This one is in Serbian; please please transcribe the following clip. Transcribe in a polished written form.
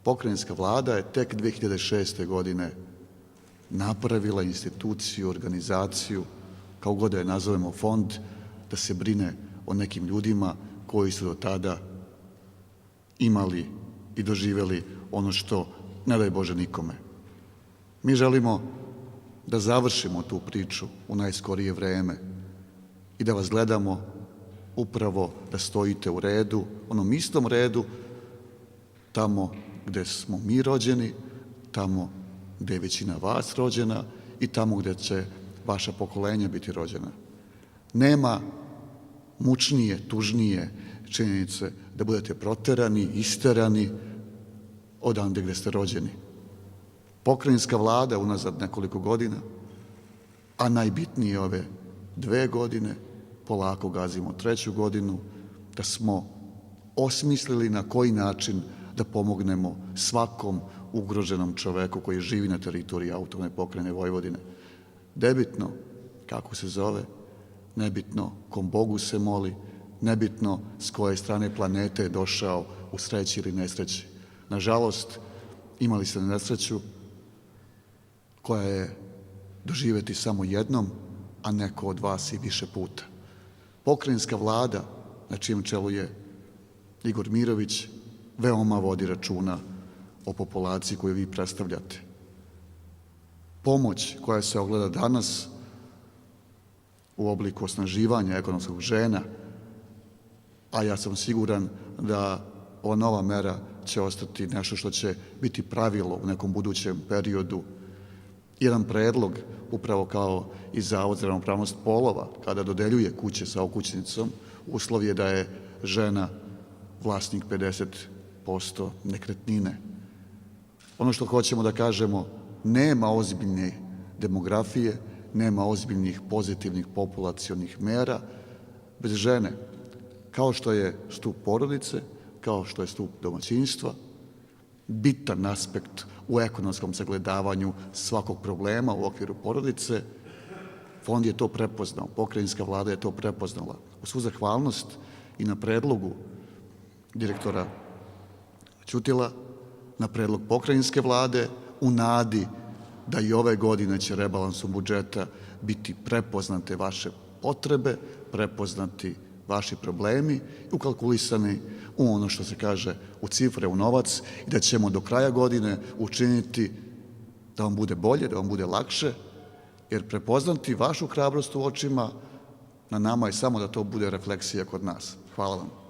Pokrajinska vlada je tek 2006. godine napravila instituciju, organizaciju, kao god da je nazovemo, fond, da se brine o nekim ljudima koji su do tada imali i doživjeli ono što ne daj Bože nikome. Mi želimo da završimo tu priču u najskorije vreme i da vas gledamo upravo da stojite u redu, onom istom redu, tamo gde smo mi rođeni, tamo gde je većina vas rođena i tamo gde će vaša pokolenja biti rođena. Nema mučnije, tužnije činjenice da budete proterani, isterani odande gde ste rođeni. Pokrajinska vlada unazad nekoliko godina, a najbitnije ove 2 godine, polako gazimo 3. godinu, da smo osmislili na koji način da pomognemo svakom ugroženom čoveku koji živi na teritoriji autonomne pokrajine Vojvodine. Nebitno kako se zove, nebitno kom Bogu se moli, nebitno s koje strane planete je došao u sreći ili nesreći. Nažalost, imali ste nesreću koja je doživeti samo jednom, a neko od vas i više puta. Pokrajinska vlada, na čijem čelu je Igor Mirović, veoma vodi računa o populaciji koju vi predstavljate. Pomoć koja se ogleda danas u obliku osnaživanja ekonomskog žena, a ja sam siguran da ova nova mera će ostati nešto što će biti pravilo u nekom budućem periodu. Jedan predlog, upravo kao i Zavod za ravnopravnost polova, kada dodeljuje kuće sa okućnicom, uslov je da je žena vlasnik 50% nekretnine. Ono što hoćemo da kažemo, nema ozbiljne demografije, nema ozbiljnih pozitivnih populacionih mera bez žene, kao što je stup porodice, kao što je stup domaćinstva, bitan aspekt u ekonomskom sagledavanju svakog problema u okviru porodice. Fond je to prepoznao, pokrajinska vlada je to prepoznala. U svu zahvalnost i na predlogu direktora Ćutila, na predlog pokrajinske vlade, u nadi da i ove godine će rebalansom budžeta biti prepoznate vaše potrebe, prepoznati vaši problemi, ukalkulisani u ono što se kaže u cifre, u novac, i da ćemo do kraja godine učiniti da vam bude bolje, da vam bude lakše, jer prepoznati vašu hrabrost u očima, na nama je samo da to bude refleksija kod nas. Hvala vam.